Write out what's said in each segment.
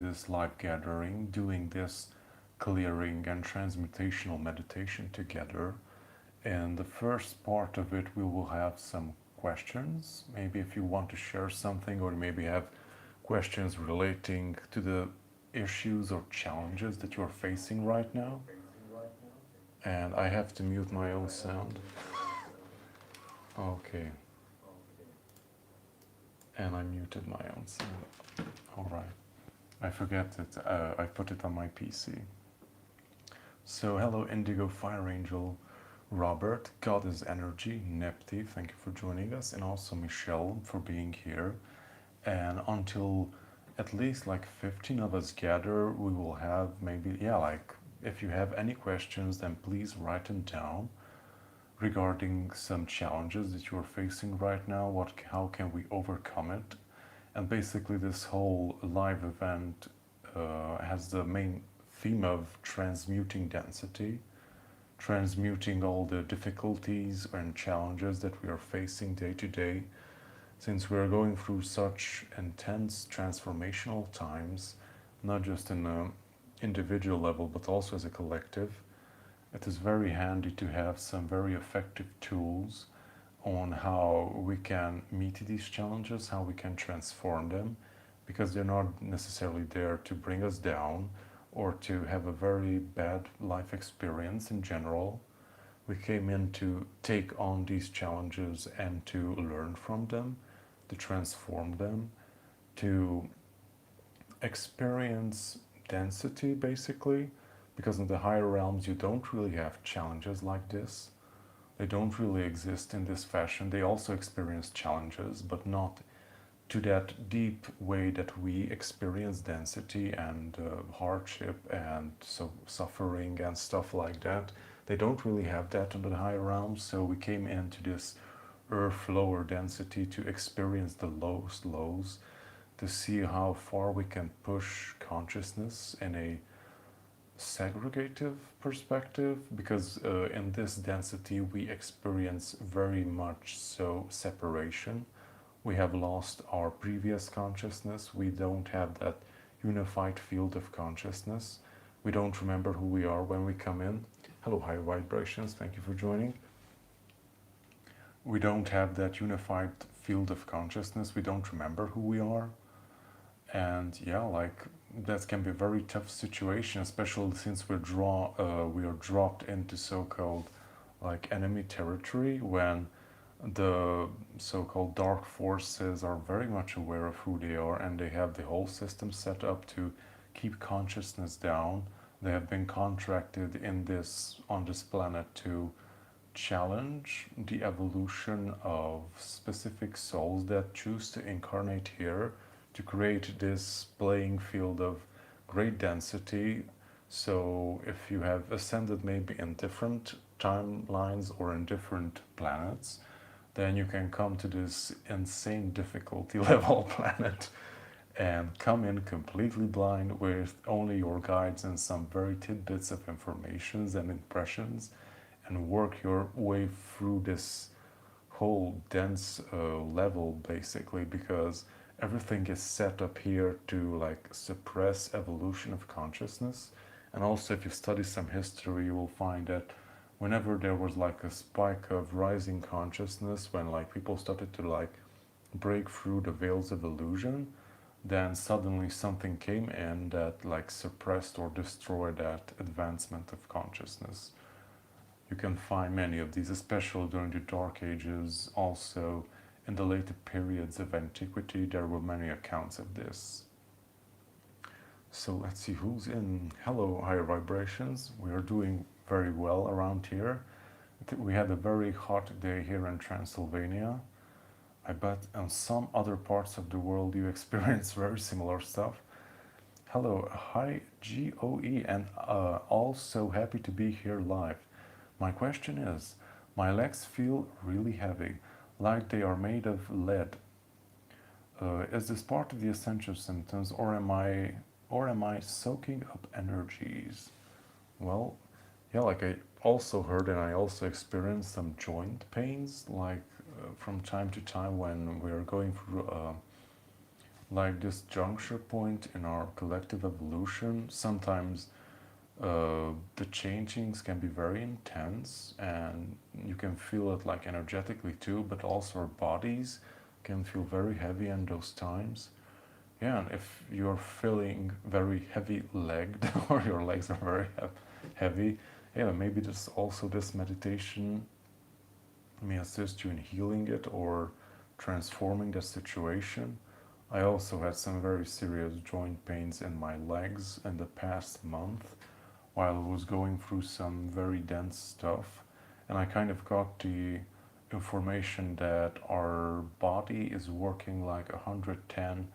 this live gathering, doing this clearing and transmutational meditation together. In the first part of it, we will have some questions. Maybe if you want to share something, or maybe have questions relating to the issues or challenges that you are facing right now. And I have to mute my own sound. Okay. And I muted my own sound. All right. I forget that I put it on my PC. So hello Indigo Fire Angel, Robert, Goddess Energy, Nepti, thank you for joining us, and also Michelle for being here. And until at least like 15 of us gather, we will have maybe, like if you have any questions, then please write them down regarding some challenges that you are facing right now, how can we overcome it. And basically this whole live event has the main theme of transmuting density, transmuting all the difficulties and challenges that we are facing day to day, since we are going through such intense transformational times, not just in an individual level but also as a collective. It is very handy to have some very effective tools on how we can meet these challenges, how we can transform them, because they're not necessarily there to bring us down or to have a very bad life experience in general. We came in to take on these challenges and to learn from them, to transform them, to experience density basically, because in the higher realms you don't really have challenges like this. They don't really exist in this fashion. They also experience challenges, but not to that deep way that we experience density and hardship and so suffering and stuff like that. They don't really have that in the higher realms, so we came into this earth lower density to experience the lowest lows, to see how far we can push consciousness in a segregative perspective, because in this density we experience very much so separation. We have lost our previous consciousness. We don't have that unified field of consciousness. We don't remember who we are when we come in. Hello, high vibrations, thank you for joining. We don't have that unified field of consciousness. We don't remember who we are. And that can be a very tough situation, especially since we are dropped into so-called like enemy territory, when the so-called dark forces are very much aware of who they are, and they have the whole system set up to keep consciousness down. They have been contracted on this planet to challenge the evolution of specific souls that choose to incarnate here, to create this playing field of great density. So if you have ascended maybe in different timelines or in different planets, then you can come to this insane difficulty level planet and come in completely blind with only your guides and some very tidbits of informations and impressions, and work your way through this whole dense level basically, because everything is set up here to like suppress evolution of consciousness. And also if you study some history, you will find that whenever there was like a spike of rising consciousness, when like people started to like break through the veils of illusion, then suddenly something came in that like suppressed or destroyed that advancement of consciousness. You can find many of these, especially during the Dark Ages. Also in the later periods of antiquity, there were many accounts of this. So let's see who's in. Hello, higher vibrations. We are doing very well around here. We had a very hot day here in Transylvania. I bet in some other parts of the world you experience very similar stuff. Hello, hi GOE, and also happy to be here live. My question is, my legs feel really heavy, like they are made of lead. Is this part of the essential symptoms, or am I soaking up energies? Well, yeah, like I also heard and I also experienced some joint pains, like from time to time when we're going through like this juncture point in our collective evolution. Sometimes the changings can be very intense and you can feel it like energetically too, but also our bodies can feel very heavy in those times. Yeah, and if you're feeling very heavy legged or your legs are very heavy, yeah, maybe this also this meditation may assist you in healing it or transforming the situation. I also had some very serious joint pains in my legs in the past month while I was going through some very dense stuff. And I kind of got the information that our body is working like 110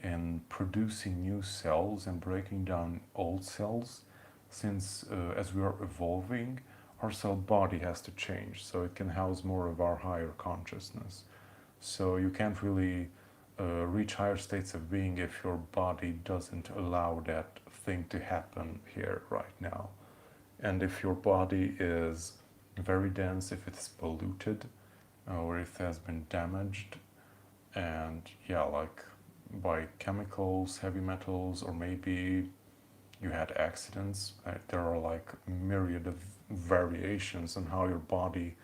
in producing new cells and breaking down old cells, since as we are evolving, our cell body has to change so it can house more of our higher consciousness. So you can't really reach higher states of being if your body doesn't allow that thing to happen here right now. And if your body is very dense, if it's polluted or if it has been damaged, and yeah, like by chemicals, heavy metals, or maybe you had accidents, there are like myriad of variations on how your body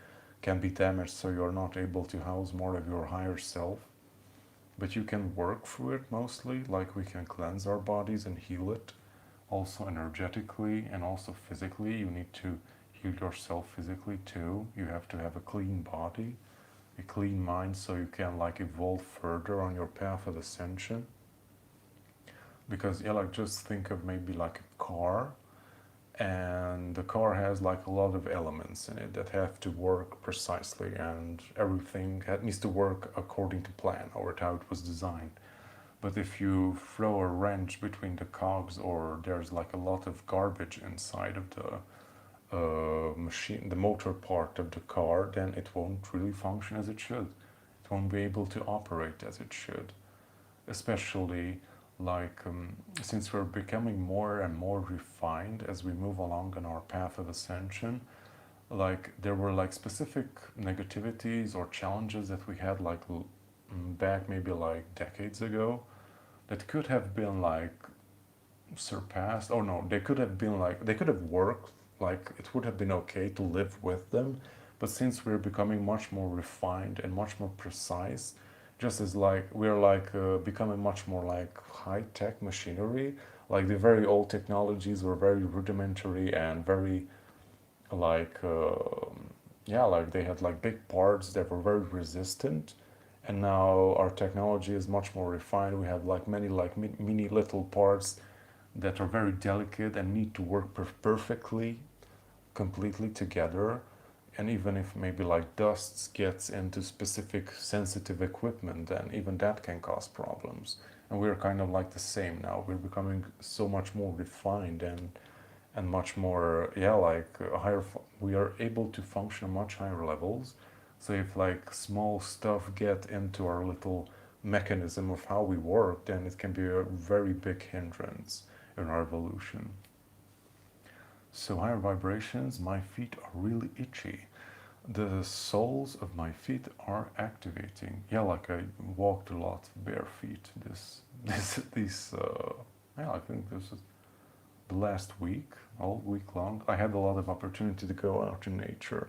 can be damaged so you're not able to house more of your higher self. But you can work through it mostly, like we can cleanse our bodies and heal it. Also energetically and also physically, you need to heal yourself physically too. You have to have a clean body, a clean mind, so you can like evolve further on your path of ascension. Because yeah, like just think of maybe like a car, and the car has like a lot of elements in it that have to work precisely, and everything needs to work according to plan or how it was designed. But if you throw a wrench between the cogs, or there's like a lot of garbage inside of the machine, the motor part of the car, then it won't really function as it should. It won't be able to operate as it should. Especially like since we're becoming more and more refined as we move along on our path of ascension, like there were like specific negativities or challenges that we had like back maybe like decades ago that could have been like surpassed, or no, they could have been like they could have worked, like it would have been okay to live with them. But since we're becoming much more refined and much more precise, just as like we're like becoming much more like high-tech machinery, like the very old technologies were very rudimentary and very like yeah, like they had like big parts that were very resistant. And now our technology is much more refined. We have like many like mini little parts that are very delicate and need to work perfectly, completely together. And even if maybe like dust gets into specific sensitive equipment, then even that can cause problems. And we're kind of like the same now. We're becoming so much more refined and much more, yeah, like higher. We are able to function at much higher levels. So if like small stuff get into our little mechanism of how we work, then it can be a very big hindrance in our evolution. So higher vibrations, my feet are really itchy. The soles of my feet are activating. Yeah, like I walked a lot bare feet. Yeah, I think this is the last week, all week long. I had a lot of opportunity to go out in nature,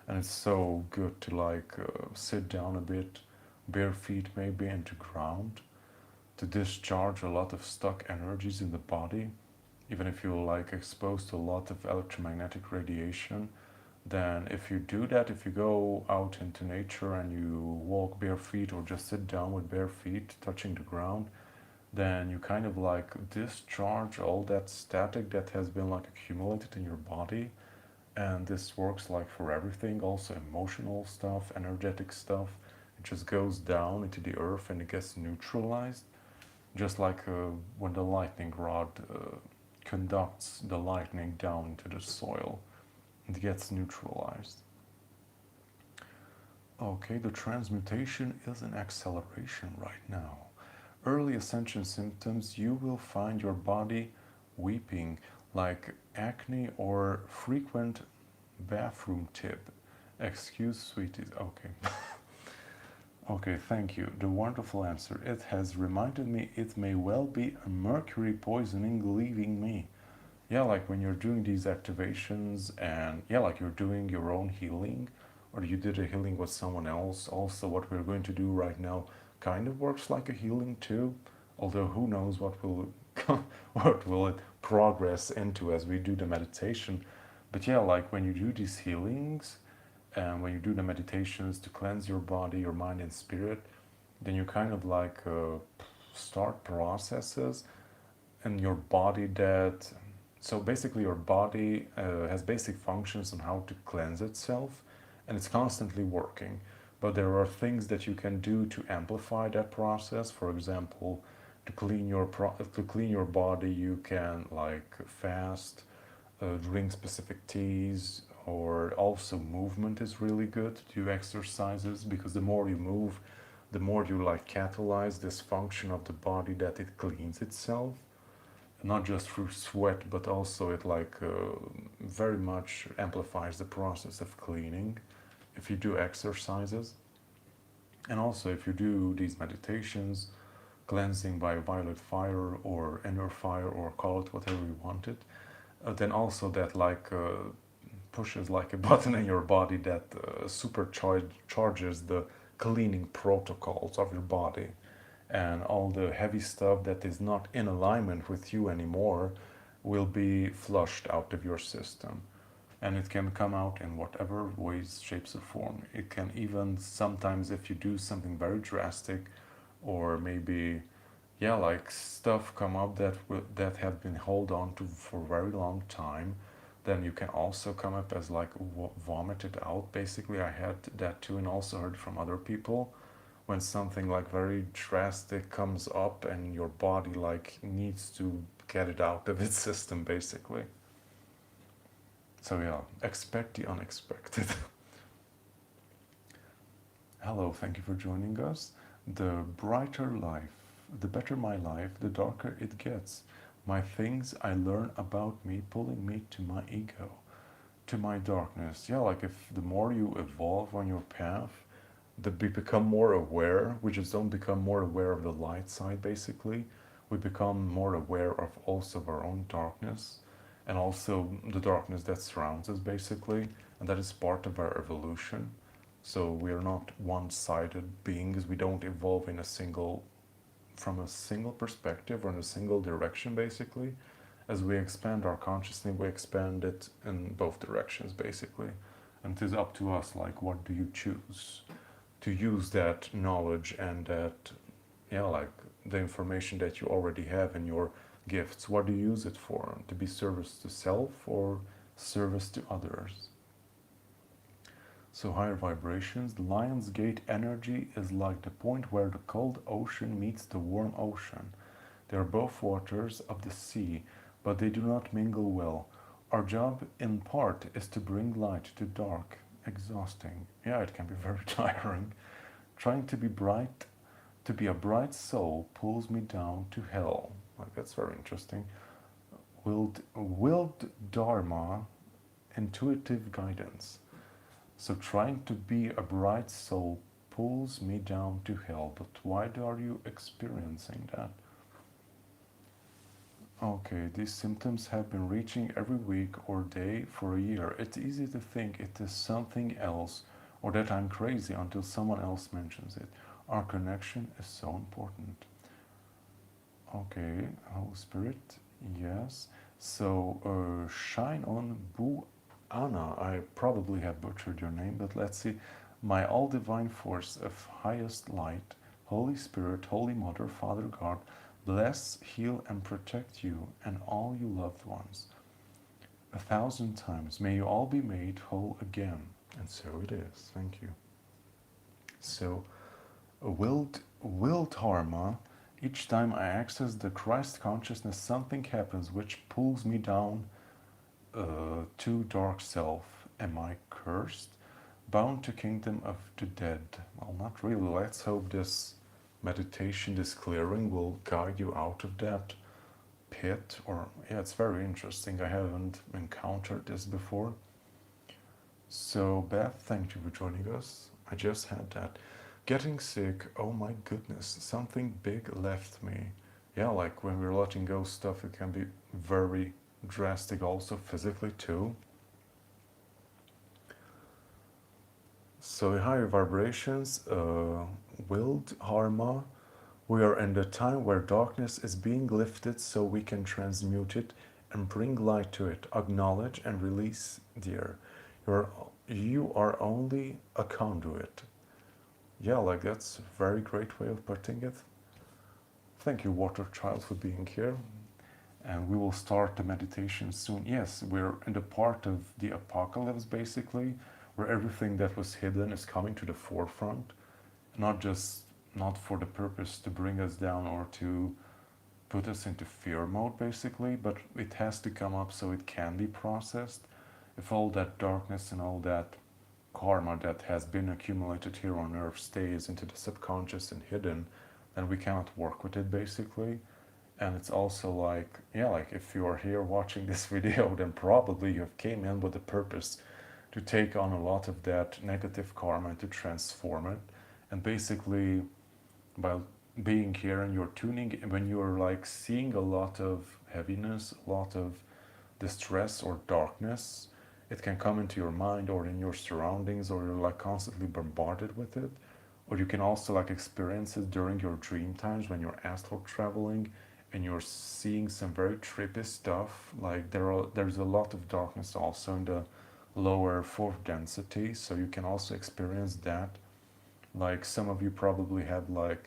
and it's so good to like sit down a bit, bare feet maybe into ground, to discharge a lot of stuck energies in the body. Even if you're like exposed to a lot of electromagnetic radiation, then if you do that, if you go out into nature and you walk bare feet or just sit down with bare feet touching the ground, then you kind of like discharge all that static that has been like accumulated in your body. And this works like for everything, also emotional stuff, energetic stuff. It just goes down into the earth and it gets neutralized, just like when the lightning rod conducts the lightning down into the soil. It gets neutralized. Okay, the transmutation is in acceleration right now. Early ascension symptoms, you will find your body weeping, like acne or frequent bathroom tip. Excuse sweeties. Okay. Okay, thank you. The wonderful answer. It has reminded me it may well be a mercury poisoning leaving me. Yeah, like when you're doing these activations and yeah, like you're doing your own healing or you did a healing with someone else. Also, what we're going to do right now kind of works like a healing too. Although who knows what will what will it progress into as we do the meditation. But yeah, like when you do these healings and when you do the meditations to cleanse your body, your mind and spirit, then you kind of like start processes in your body that so basically your body has basic functions on how to cleanse itself and it's constantly working, but there are things that you can do to amplify that process. For example, to clean your body you can like fast, drink specific teas, or also movement is really good to do exercises because the more you move, the more you like catalyze this function of the body that it cleans itself, not just through sweat, but also it like very much amplifies the process of cleaning if you do exercises. And also if you do these meditations, cleansing by violet fire or inner fire or call it whatever you want it, then also that like pushes like a button in your body that supercharges the cleaning protocols of your body, and all the heavy stuff that is not in alignment with you anymore will be flushed out of your system. And it can come out in whatever ways, shapes, or form. It can even sometimes, if you do something very drastic, or maybe, yeah, like stuff come up that have been held on to for a very long time, then you can also come up as like vomited out. Basically, I had that too, and also heard from other people when something like very drastic comes up and your body like needs to get it out of its system basically. So yeah, expect the unexpected. Hello, thank you for joining us. The brighter life, the better my life, the darker it gets. My things I learn about me pulling me to my ego, to my darkness. Yeah, like if the more you evolve on your path, we become more aware. We just don't become more aware of the light side basically. We become more aware of also our own darkness and also the darkness that surrounds us basically, and that is part of our evolution. So we are not one-sided beings. We don't evolve in a single from a single perspective or in a single direction basically. As we expand our consciousness, we expand it in both directions basically. And it is up to us, like what do you choose to use that knowledge and that, yeah, like the information that you already have in your gifts. What do you use it for? To be service to self or service to others? So higher vibrations, the Lion's Gate energy is like the point where the cold ocean meets the warm ocean. They are both waters of the sea, but they do not mingle well. Our job, in part, is to bring light to dark. Exhausting. Yeah, it can be very tiring. Trying to be bright, to be a bright soul pulls me down to hell. Like, that's very interesting. Willed Dharma, intuitive guidance. So trying to be a bright soul pulls me down to hell. But why are you experiencing that? Okay, these symptoms have been reaching every week or day for a year. It's easy to think it is something else or that I'm crazy until someone else mentions it. Our connection is so important. Okay, Holy Spirit, yes. So, Shine On Bu Anna, I probably have butchered your name, but let's see. My all divine force of highest light, Holy Spirit, Holy Mother, Father God, bless, heal, and protect you and all you loved ones. 1,000 times. May you all be made whole again. And so it is. Thank you. So, will dharma, each time I access the Christ consciousness, something happens which pulls me down to dark self. Am I cursed? Bound to kingdom of the dead? Well, not really. Let's hope this meditation, this clearing will guide you out of that pit. Or, yeah, it's very interesting. I haven't encountered this before. So, Beth, thank you for joining us. I just had that. getting sick, oh my goodness, something big left me. Yeah, like when we're letting go stuff, it can be very drastic also physically too. So higher vibrations, willed harma, we are in the time where darkness is being lifted so we can transmute it and bring light to it. Acknowledge and release, dear. You're, you are only a conduit. Yeah, like that's a very great way of putting it. Thank you, Water Child, for being here. And we will start the meditation soon. Yes, we're in the part of the apocalypse, basically, where everything that was hidden is coming to the forefront, not for the purpose to bring us down or to put us into fear mode, basically, but it has to come up so it can be processed. If all that darkness and all that karma that has been accumulated here on earth stays into the subconscious and hidden, then we cannot work with it, basically. And it's also like, yeah, like if you are here watching this video, then probably you have came in with a purpose to take on a lot of that negative karma and to transform it. And basically, by being here and you're tuning, when you're like seeing a lot of heaviness, a lot of distress or darkness, it can come into your mind or in your surroundings, or you're like constantly bombarded with it. Or you can also like experience it during your dream times when you're astral traveling and you're seeing some very trippy stuff. Like there's a lot of darkness also in the lower fourth density, so you can also experience that. Like some of you probably have like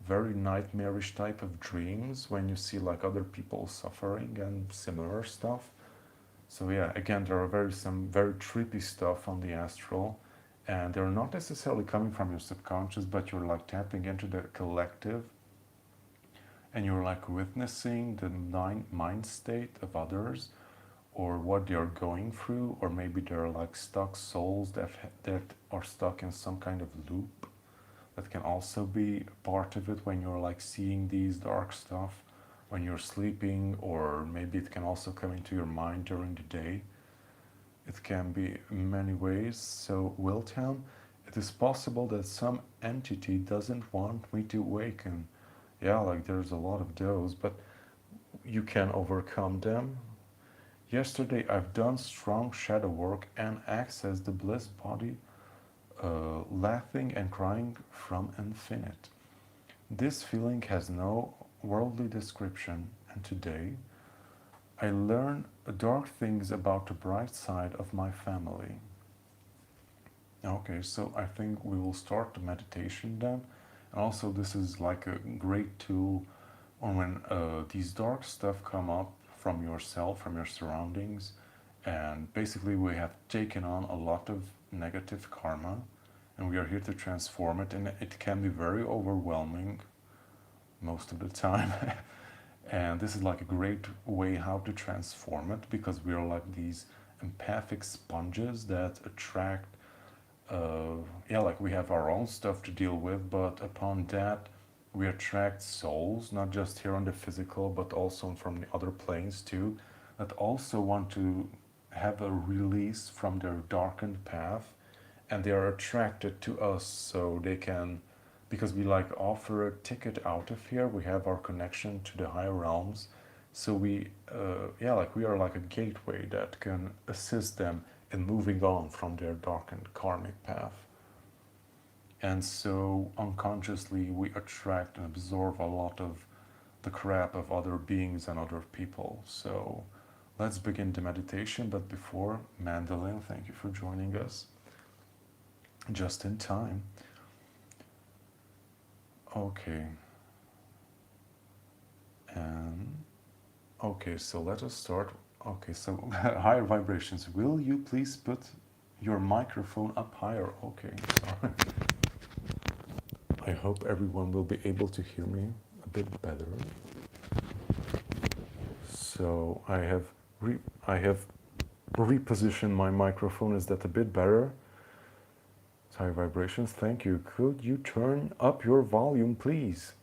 very nightmarish type of dreams when you see like other people suffering and similar stuff. So yeah, again, there are some very trippy stuff on the astral, and they're not necessarily coming from your subconscious, but you're like tapping into the collective, and you're like witnessing the mind state of others, or what they're going through, or maybe they're like stuck souls that are stuck in some kind of loop. That can also be part of it when you're like seeing these dark stuff when you're sleeping, or maybe it can also come into your mind during the day. It can be many ways. So, Wiltown, it is possible that some entity doesn't want me to awaken. Yeah, like there's a lot of those, but you can overcome them. Yesterday, I've done strong shadow work and accessed the bliss body, laughing and crying from infinite. This feeling has no worldly description, and today I learn dark things about the bright side of my family. Okay, so I think we will start the meditation then. And also, this is like a great tool on when these dark stuff come up from yourself, from your surroundings, and basically we have taken on a lot of negative karma, and we are here to transform it, and it can be very overwhelming most of the time. And this is like a great way how to transform it, because we are like these empathic sponges that attract, yeah, like we have our own stuff to deal with, but upon that we attract souls, not just here on the physical, but also from the other planes too, that also want to have a release from their darkened path, and they are attracted to us so they can, because we like offer a ticket out of here, we have our connection to the higher realms, so we yeah, like we are like a gateway that can assist them in moving on from their darkened karmic path. And so unconsciously we attract and absorb a lot of the crap of other beings and other people. So let's begin the meditation, but before, Mandolin, thank you for joining us just in time. Okay. And okay, so let us start. Okay, so higher vibrations. Will you please put your microphone up higher? Okay, sorry. I hope everyone will be able to hear me a bit better. So I have repositioned my microphone. Is that a bit better? High vibrations. Thank you. Could you turn up your volume, please?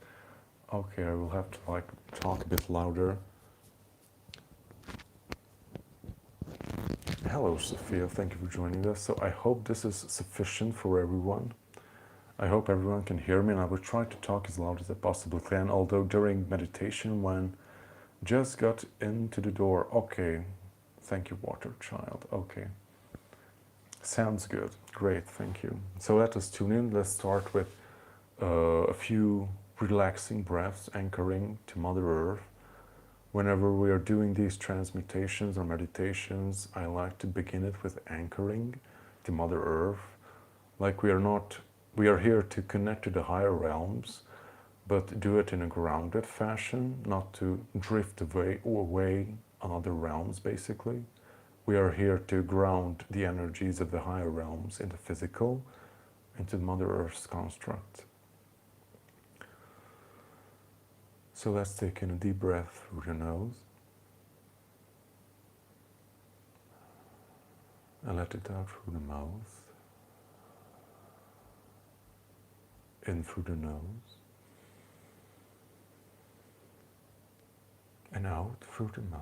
Okay, I will have to like talk a bit louder. Hello, Sophia. Thank you for joining us. So I hope this is sufficient for everyone. I hope everyone can hear me, and I will try to talk as loud as I possibly can, although during meditation when just got into the door. Okay, thank you, water child. Okay, sounds good. Great, thank you. So let us tune in. Let's start with a few relaxing breaths anchoring to Mother Earth. Whenever we are doing these transmutations or meditations, I like to begin it with anchoring to Mother Earth. Like we are here to connect to the higher realms, but do it in a grounded fashion, not to drift away on other realms, basically. We are here to ground the energies of the higher realms in the physical, into Mother Earth's construct. So let's take in a deep breath through the nose and let it out through the mouth. In through the nose and out through the mouth.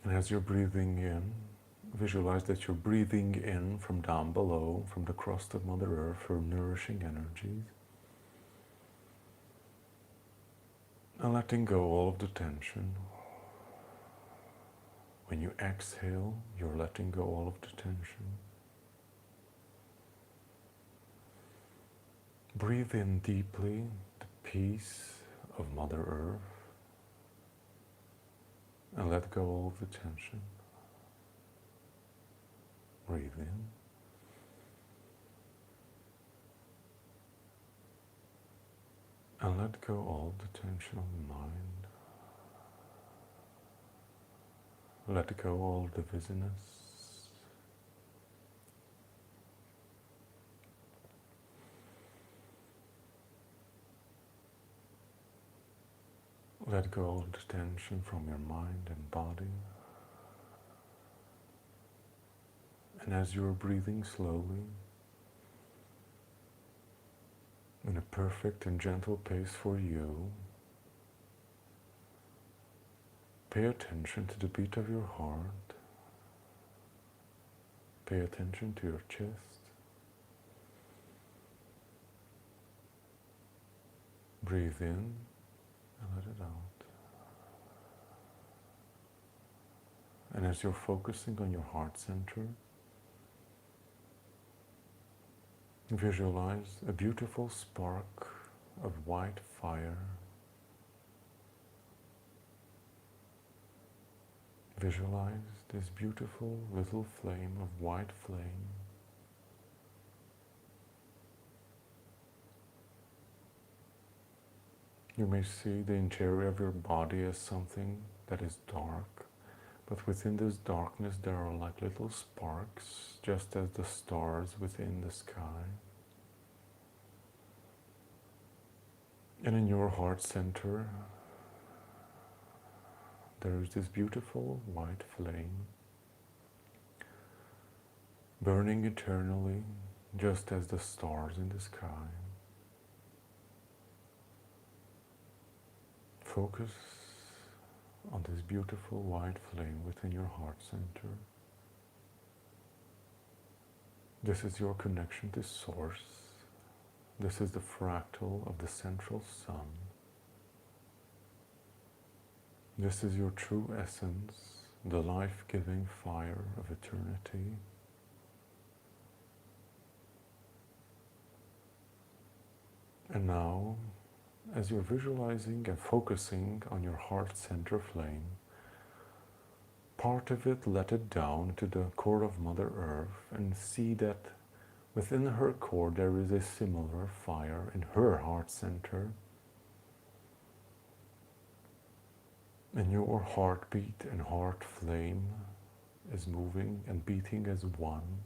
And as you're breathing in, visualize that you're breathing in from down below, from the crust of Mother Earth, her nourishing energies. And letting go all of the tension. When you exhale, you're letting go all of the tension. Breathe in deeply the peace of Mother Earth and let go all of the tension. Breathe in. And let go all the tension of the mind. Let go all the busyness. Let go all the tension from your mind and body. And as you are breathing slowly, in a perfect and gentle pace for you, pay attention to the beat of your heart. Pay attention to your chest. Breathe in and let it out. And as you're focusing on your heart center, visualize a beautiful spark of white fire. Visualize this beautiful little flame of white flame. You may see the interior of your body as something that is dark, but within this darkness there are like little sparks, just as the stars within the sky. And in your heart center, there is this beautiful white flame, burning eternally, just as the stars in the sky. Focus on this beautiful white flame within your heart center. This is your connection to Source. This is the fractal of the central sun. This is your true essence, the life-giving fire of eternity. And now, as you're visualizing and focusing on your heart center flame, part of it let it down to the core of Mother Earth and see that within her core there is a similar fire in her heart center. And your heartbeat and heart flame is moving and beating as one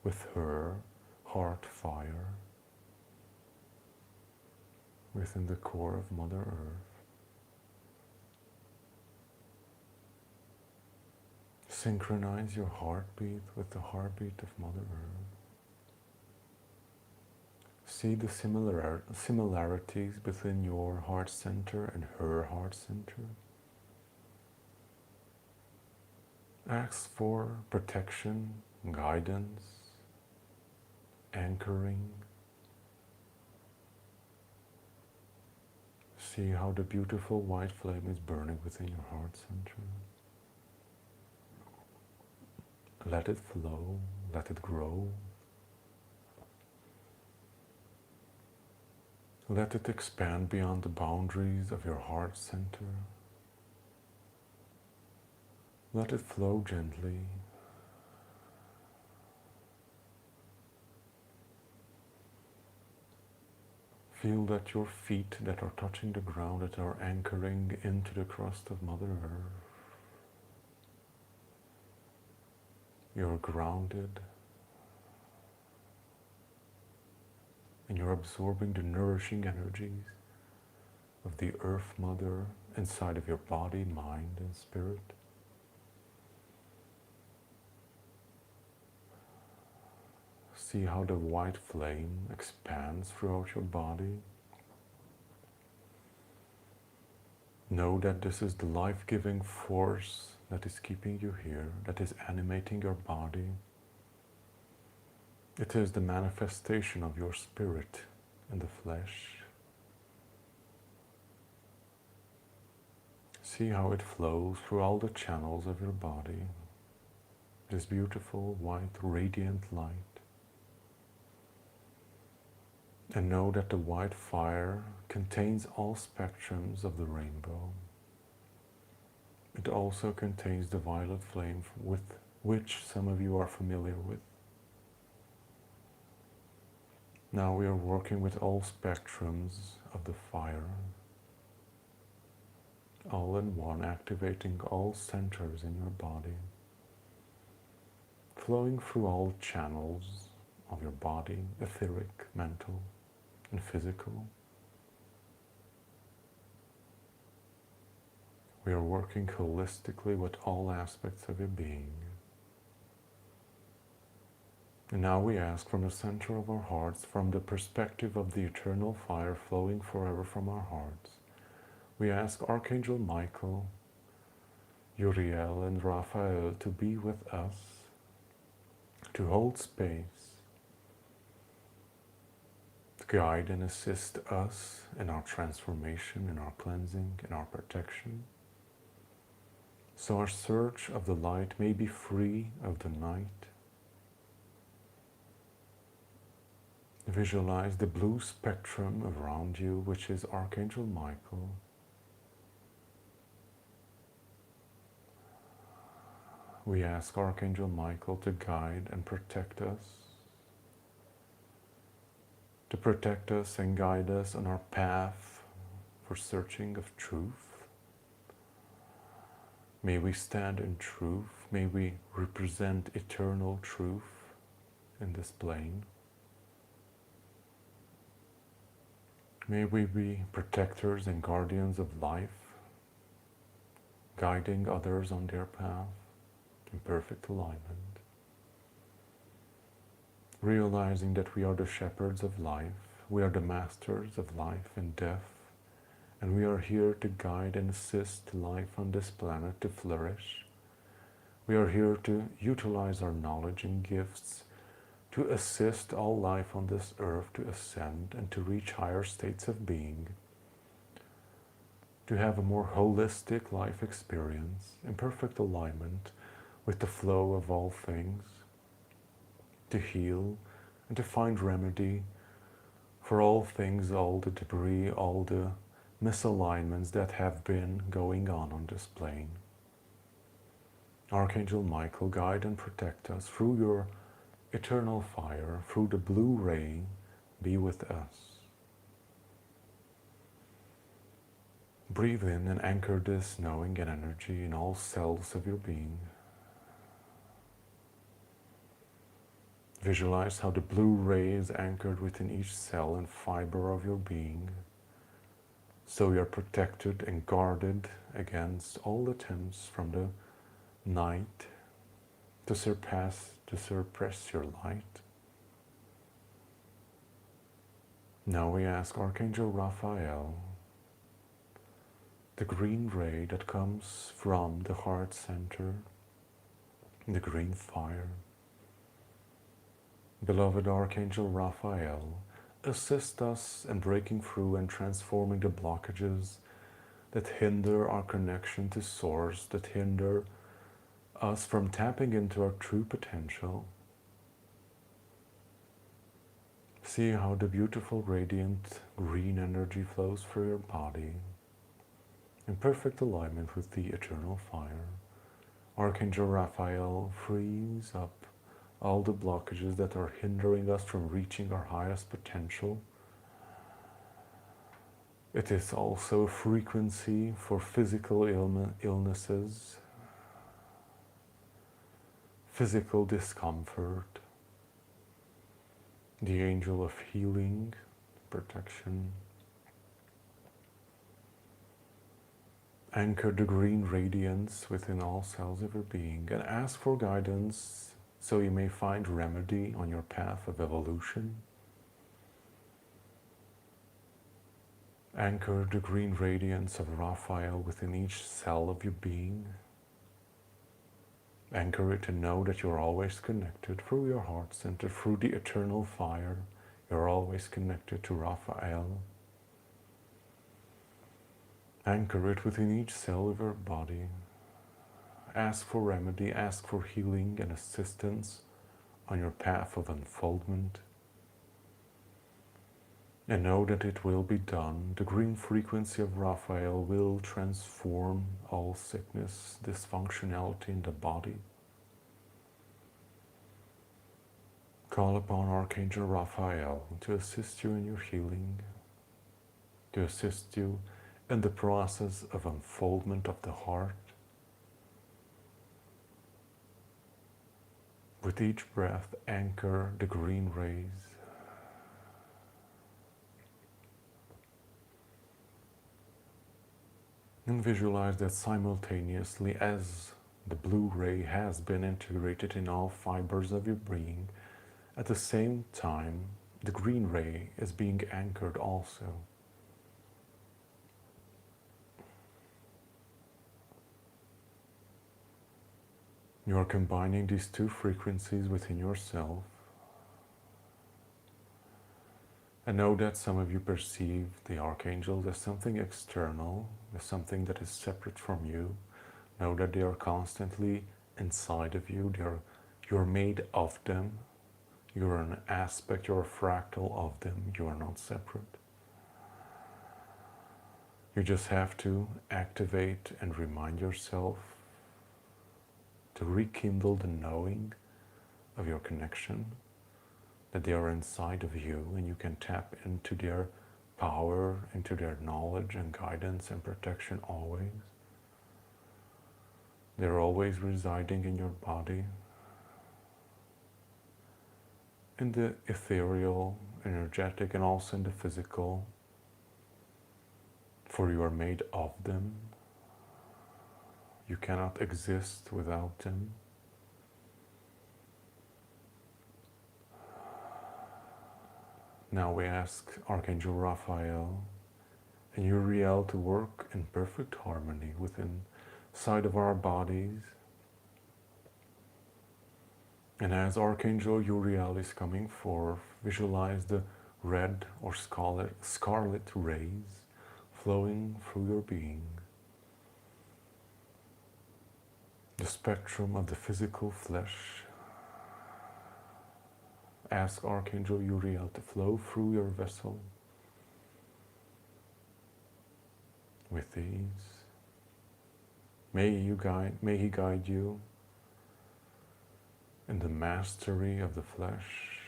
with her heart fire within the core of Mother Earth. Synchronize your heartbeat with the heartbeat of Mother Earth. See the similarities between your heart center and her heart center. Ask for protection, guidance, anchoring. See how the beautiful white flame is burning within your heart center. Let it flow, let it grow. Let it expand beyond the boundaries of your heart center. Let it flow gently. Feel that your feet that are touching the ground, that are anchoring into the crust of Mother Earth. You're grounded. And you're absorbing the nourishing energies of the Earth Mother inside of your body, mind, and spirit. See how the white flame expands throughout your body. Know that this is the life-giving force that is keeping you here, that is animating your body. It is the manifestation of your spirit in the flesh. See how it flows through all the channels of your body, this beautiful, white, radiant light. And know that the white fire contains all spectrums of the rainbow. It also contains the violet flame with which some of you are familiar with. Now we are working with all spectrums of the fire, all in one, activating all centers in your body, flowing through all channels of your body, etheric, mental, and physical. We are working holistically with all aspects of your being. And now we ask from the center of our hearts, from the perspective of the eternal fire flowing forever from our hearts, we ask Archangel Michael, Uriel, and Raphael to be with us, to hold space, to guide and assist us in our transformation, in our cleansing, in our protection. So our search of the light may be free of the night. Visualize the blue spectrum around you, which is Archangel Michael. We ask Archangel Michael to guide and protect us, to protect us and guide us on our path for searching of truth. May we stand in truth. May we represent eternal truth in this plane. May we be protectors and guardians of life, guiding others on their path in perfect alignment. Realizing that we are the shepherds of life, we are the masters of life and death, and we are here to guide and assist life on this planet to flourish. We are here to utilize our knowledge and gifts to assist all life on this earth to ascend and to reach higher states of being, to have a more holistic life experience in perfect alignment with the flow of all things, to heal and to find remedy for all things, all the debris, all the misalignments that have been going on this plane. Archangel Michael, guide and protect us through your eternal fire, through the blue ray, be with us. Breathe in and anchor this knowing and energy in all cells of your being. Visualize how the blue ray is anchored within each cell and fiber of your being, so you are protected and guarded against all attempts from the night to suppress your light. Now we ask Archangel Raphael, the green ray that comes from the heart center, the green fire. Beloved Archangel Raphael, assist us in breaking through and transforming the blockages that hinder our connection to Source, that hinder us from tapping into our true potential. See how the beautiful radiant green energy flows through your body in perfect alignment with the eternal fire. Archangel Raphael frees up all the blockages that are hindering us from reaching our highest potential. It is also a frequency for physical illnesses, physical discomfort, the angel of healing, protection. Anchor the green radiance within all cells of your being and ask for guidance so you may find remedy on your path of evolution. Anchor the green radiance of Raphael within each cell of your being. Anchor it to know that you're always connected through your heart center, through the eternal fire. You're always connected to Raphael. Anchor it within each cell of your body. Ask for remedy, ask for healing and assistance on your path of unfoldment. And know that it will be done. The green frequency of Raphael will transform all sickness, dysfunctionality in the body. Call upon Archangel Raphael to assist you in your healing, to assist you in the process of unfoldment of the heart. With each breath, anchor the green rays. And visualize that simultaneously as the blue ray has been integrated in all fibers of your being, at the same time, the green ray is being anchored also. You are combining these two frequencies within yourself. And know that some of you perceive the archangels as something external, as something that is separate from you. Know that they are constantly inside of you. You're made of them. You're an aspect, you're a fractal of them. You are not separate. You just have to activate and remind yourself to rekindle the knowing of your connection, that they are inside of you and you can tap into their power, into their knowledge and guidance and protection always. They're always residing in your body, in the ethereal, energetic, and also in the physical, for you are made of them. You cannot exist without them. Now we ask Archangel Raphael and Uriel to work in perfect harmony within side of our bodies. And as Archangel Uriel is coming forth, visualize the red or scarlet rays flowing through your being. The spectrum of the physical flesh. Ask Archangel Uriel to flow through your vessel with ease. May he guide you in the mastery of the flesh,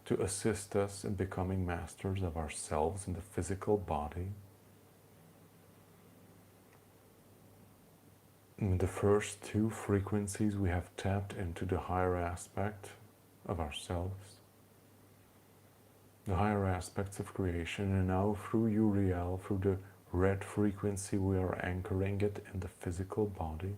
to assist us in becoming masters of ourselves in the physical body. In the first two frequencies, we have tapped into the higher aspect of ourselves, the higher aspects of creation, and now through Uriel, through the red frequency, we are anchoring it in the physical body.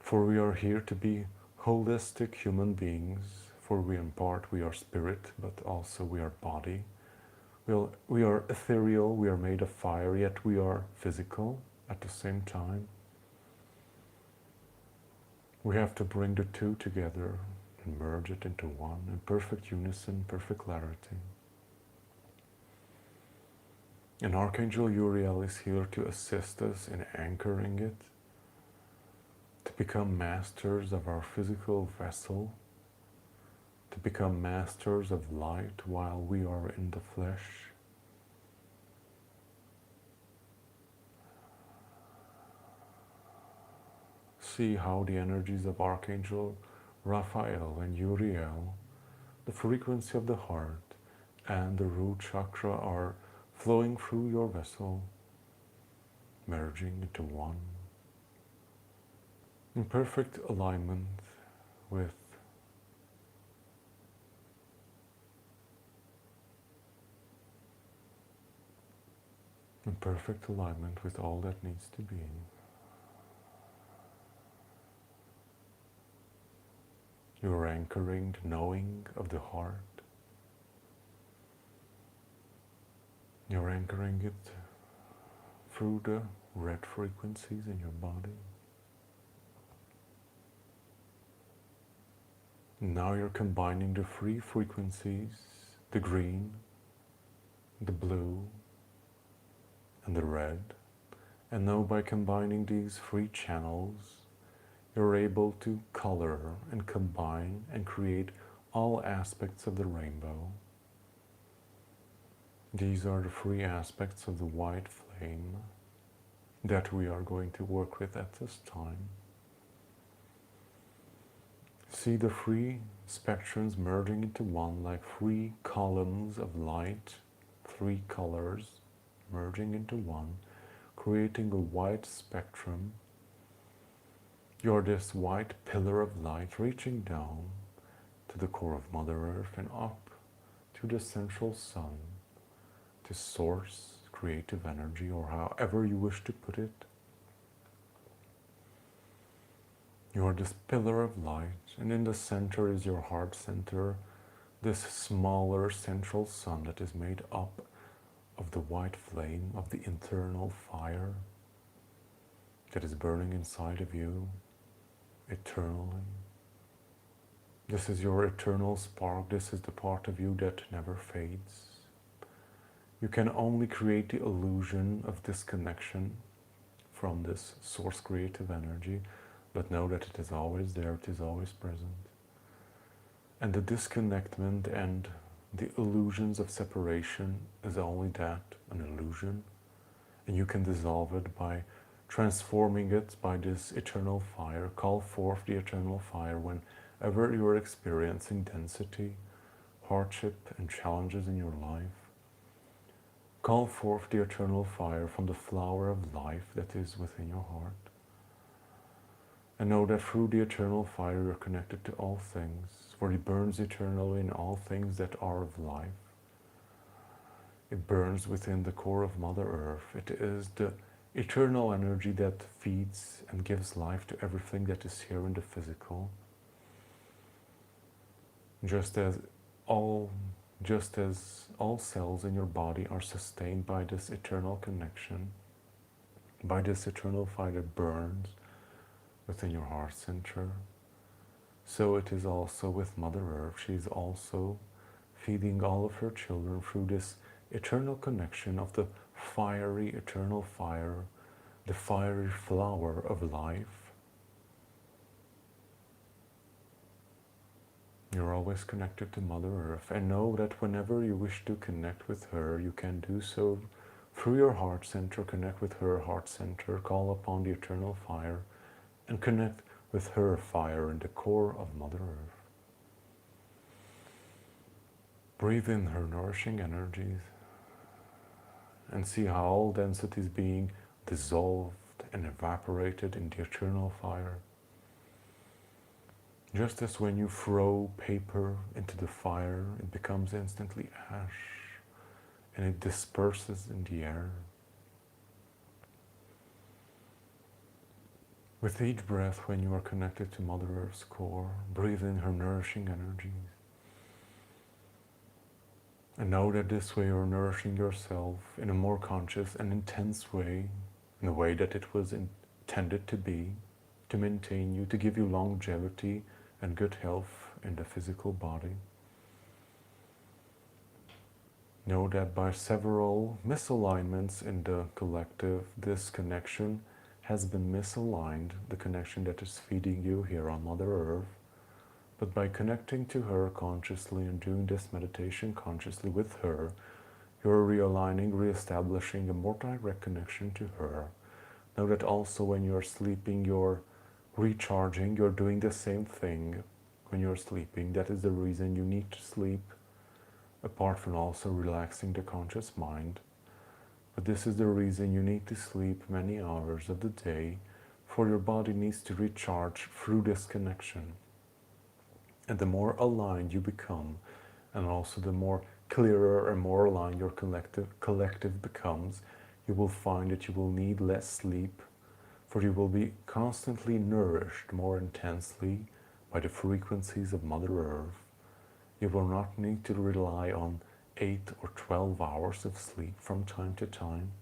For we are here to be holistic human beings, for we in part we are spirit, but also we are body. We are ethereal, we are made of fire, yet we are physical at the same time. We have to bring the two together and merge it into one in perfect unison, perfect clarity. And Archangel Uriel is here to assist us in anchoring it, to become masters of our physical vessel, to become masters of light while we are in the flesh. See how the energies of Archangel Raphael and Uriel, the frequency of the heart and the root chakra are flowing through your vessel, merging into one, in perfect alignment with all that needs to be. You're anchoring the knowing of the heart. You're anchoring it through the red frequencies in your body. Now you're combining the three frequencies, the green, the blue, and the red. And now by combining these three channels, you're able to color and combine and create all aspects of the rainbow. These are the three aspects of the white flame that we are going to work with at this time. See the three spectrums merging into one like three columns of light, three colors merging into one, creating a white spectrum. You're this white pillar of light reaching down to the core of Mother Earth and up to the central sun, to source creative energy, or however you wish to put it. You're this pillar of light, and in the center is your heart center, this smaller central sun that is made up of the white flame of the internal fire that is burning inside of you eternally. This is your eternal spark. This is the part of you that never fades. You can only create the illusion of disconnection from this source creative energy, but know that it is always there, it is always present. And the disconnectment and the illusions of separation is only that, an illusion. And you can dissolve it by transforming it by this eternal fire. Call forth the eternal fire whenever you are experiencing density, hardship, and challenges in your life. Call forth the eternal fire from the flower of life that is within your heart. And know that through the eternal fire you are connected to all things, for it burns eternally in all things that are of life. It burns within the core of Mother Earth. It is the eternal energy that feeds and gives life to everything that is here in the physical. Just as all cells in your body are sustained by this eternal connection, by this eternal fire that burns within your heart center, so it is also with Mother Earth. She is also feeding all of her children through this eternal connection of the fiery eternal fire, the fiery flower of life. You're always connected to Mother Earth, and know that whenever you wish to connect with her, you can do so through your heart center. Connect with her heart center, call upon the eternal fire, and connect with her fire in the core of Mother Earth. Breathe in her nourishing energies and see how all density is being dissolved and evaporated in the eternal fire. Just as when you throw paper into the fire, it becomes instantly ash and it disperses in the air. With each breath, when you are connected to Mother Earth's core, breathe in her nourishing energies. And know that this way you're nourishing yourself in a more conscious and intense way, in the way that it was intended to be, to maintain you, to give you longevity and good health in the physical body. Know that by several misalignments in the collective, this connection has been misaligned, the connection that is feeding you here on Mother Earth. But by connecting to her consciously and doing this meditation consciously with her, you're realigning, reestablishing a more direct connection to her. Know that also when you're sleeping, you're recharging, you're doing the same thing when you're sleeping. That is the reason you need to sleep, apart from also relaxing the conscious mind. But this is the reason you need to sleep many hours of the day, for your body needs to recharge through this connection. And the more aligned you become, and also the more clearer and more aligned your collective becomes, you will find that you will need less sleep, for you will be constantly nourished more intensely by the frequencies of Mother Earth. You will not need to rely on 8 or 12 hours of sleep from time to time.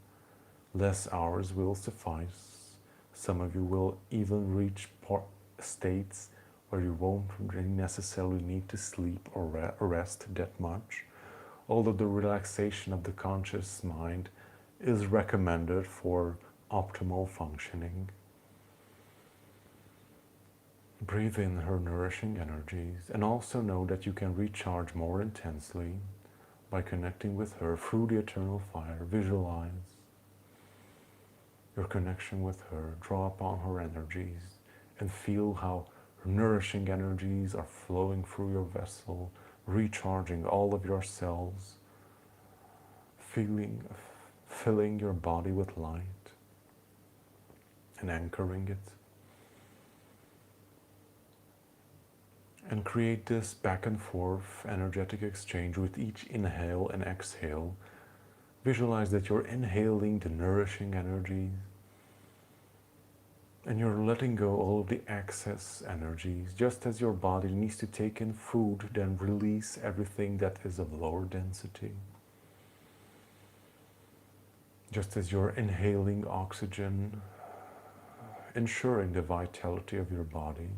Less hours will suffice. Some of you will even reach states where you won't really necessarily need to sleep or rest that much, although the relaxation of the conscious mind is recommended for optimal functioning. Breathe in her nourishing energies, and also know that you can recharge more intensely by connecting with her through the eternal fire. Visualize your connection with her, draw upon her energies, and feel how her nourishing energies are flowing through your vessel, recharging all of your cells, filling your body with light and anchoring it. And create this back and forth energetic exchange with each inhale and exhale. Visualize that you're inhaling the nourishing energies and you're letting go all of the excess energies. Just as your body needs to take in food, then release everything that is of lower density. Just as you're inhaling oxygen, ensuring the vitality of your body.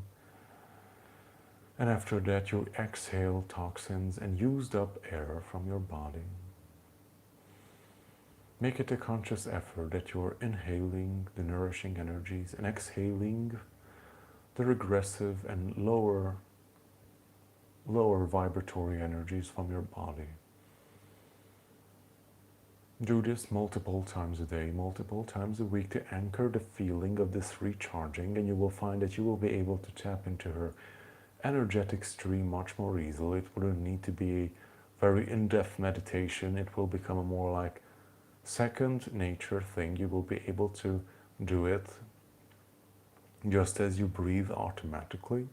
And after that, you exhale toxins and used up air from your body. Make it a conscious effort that you're inhaling the nourishing energies and exhaling the regressive and lower vibratory energies from your body. Do this multiple times a day, multiple times a week to anchor the feeling of this recharging, and you will find that you will be able to tap into her energetic stream much more easily. It wouldn't need to be a very in-depth meditation. It will become a more like second nature thing. You will be able to do it just as you breathe automatically.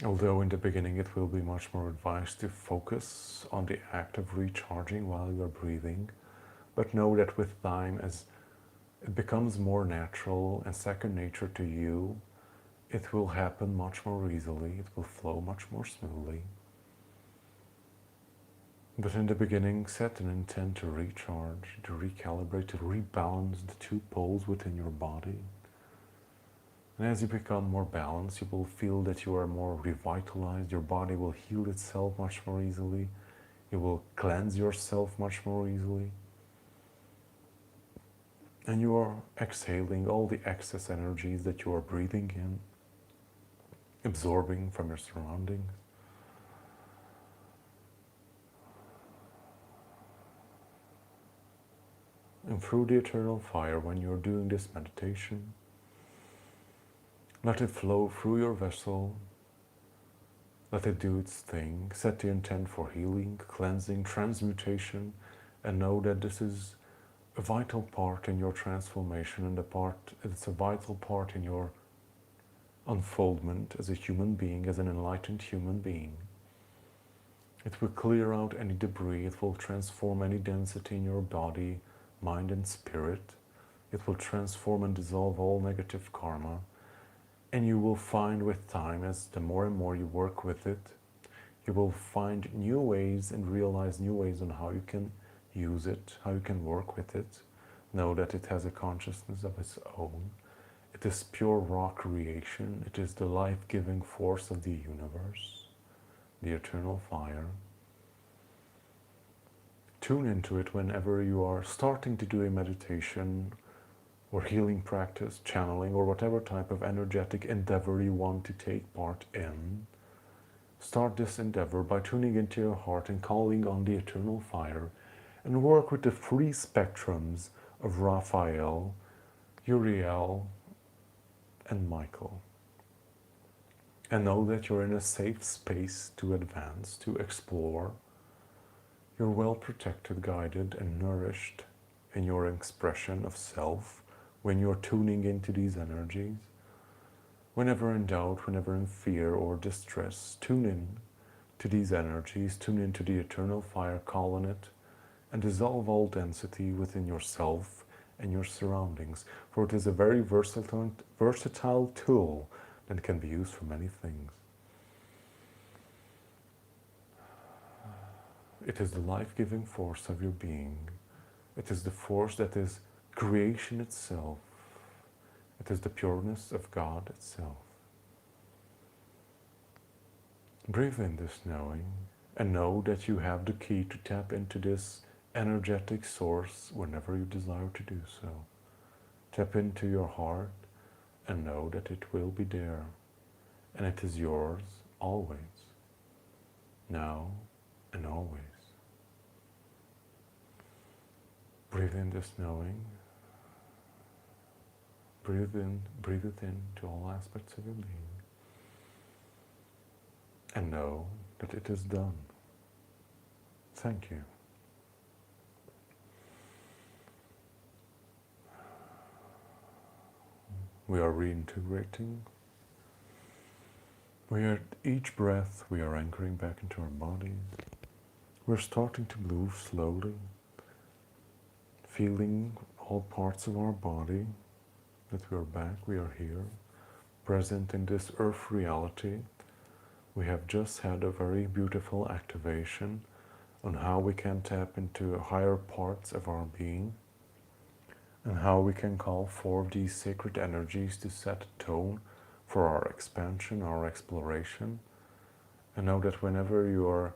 Although in the beginning it will be much more advised to focus on the act of recharging while you are breathing. But know that with time, as it becomes more natural and second nature to you, it will happen much more easily, it will flow much more smoothly. But in the beginning, set an intent to recharge, to recalibrate, to rebalance the two poles within your body. And as you become more balanced, you will feel that you are more revitalized, your body will heal itself much more easily, you will cleanse yourself much more easily. And you are exhaling all the excess energies that you are breathing in, absorbing from your surroundings. And through the eternal fire, when you're doing this meditation, let it flow through your vessel, let it do its thing, set the intent for healing, cleansing, transmutation, and know that this is a vital part in your transformation, and it's a vital part in your unfoldment as a human being, as an enlightened human being. It will clear out any debris, it will transform any density in your body, mind and spirit. It will transform and dissolve all negative karma. And you will find with time, as the more and more you work with it, you will find new ways and realize new ways on how you can use it, how you can work with it. Know that it has a consciousness of its own. It is pure raw creation. It is the life-giving force of the universe, the eternal fire. Tune into it whenever you are starting to do a meditation or healing practice, channeling, or whatever type of energetic endeavor you want to take part in. Start this endeavor by tuning into your heart and calling on the eternal fire, and work with the three spectrums of Raphael, Uriel, and Michael. And know that you're in a safe space to advance, to explore. You're well protected, guided, and nourished in your expression of self when you're tuning into these energies. Whenever in doubt, whenever in fear or distress, tune in to these energies, tune into the eternal fire, call on it, and dissolve all density within yourself and your surroundings, for it is a very versatile tool that can be used for many things. It is the life-giving force of your being. It is the force that is creation itself. It is the pureness of God itself. Breathe in this knowing, and know that you have the key to tap into this energetic source whenever you desire to do so. Tap into your heart and know that it will be there, and it is yours always, now and always. Breathe in this knowing. Breathe it in to all aspects of your being. And know that it is done. Thank you. We are reintegrating. At each breath, we are anchoring back into our bodies. We're starting to move slowly, feeling all parts of our body, that we are back, we are here, present in this earth reality. We have just had a very beautiful activation on how we can tap into higher parts of our being, and how we can call for these sacred energies to set a tone for our expansion, our exploration. And know that whenever you are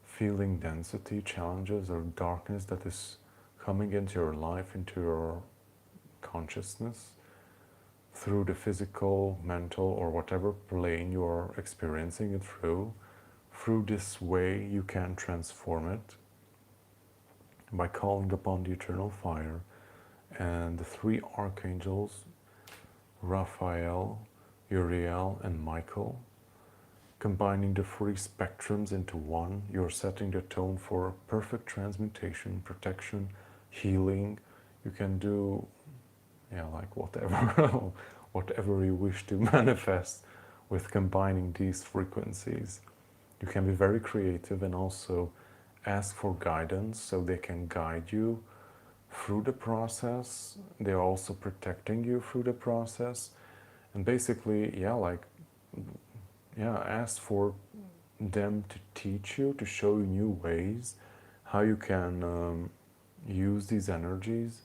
feeling density, challenges, or darkness that is coming into your life, into your consciousness, through the physical, mental, or whatever plane you are experiencing it through this way you can transform it by calling upon the eternal fire and the three archangels, Raphael, Uriel, and Michael. Combining the three spectrums into one, you're setting the tone for perfect transmutation, protection, healing. You can do, like whatever you wish to manifest with combining these frequencies. You can be very creative and also ask for guidance so they can guide you through the process. They're also protecting you through the process. And basically, ask for them to teach you, to show you new ways, how you can use these energies,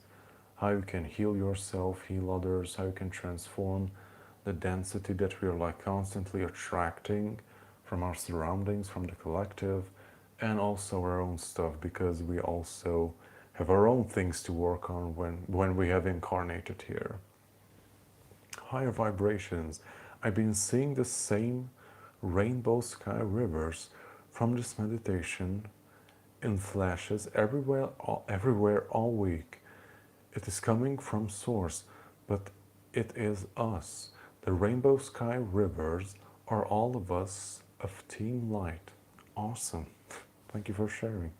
how you can heal yourself, heal others, how you can transform the density that we are constantly attracting from our surroundings, from the collective, and also our own stuff, because we also have our own things to work on when we have incarnated here. Higher vibrations. I've been seeing the same rainbow sky rivers from this meditation in flashes everywhere all week. It is coming from source, but it is us. The rainbow sky rivers are all of us of Team Light. Awesome. Thank you for sharing.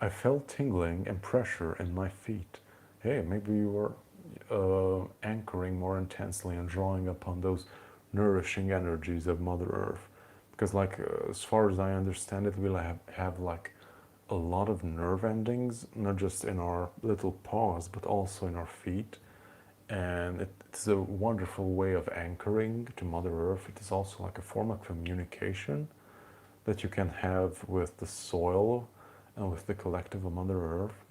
I felt tingling and pressure in my feet. Hey, maybe you were anchoring more intensely and drawing upon those nourishing energies of Mother Earth. Because as far as I understand it, we'll have a lot of nerve endings, not just in our little paws, but also in our feet. And it's a wonderful way of anchoring to Mother Earth. It is also like a form of communication that you can have with the soil and with the collective of Mother Earth.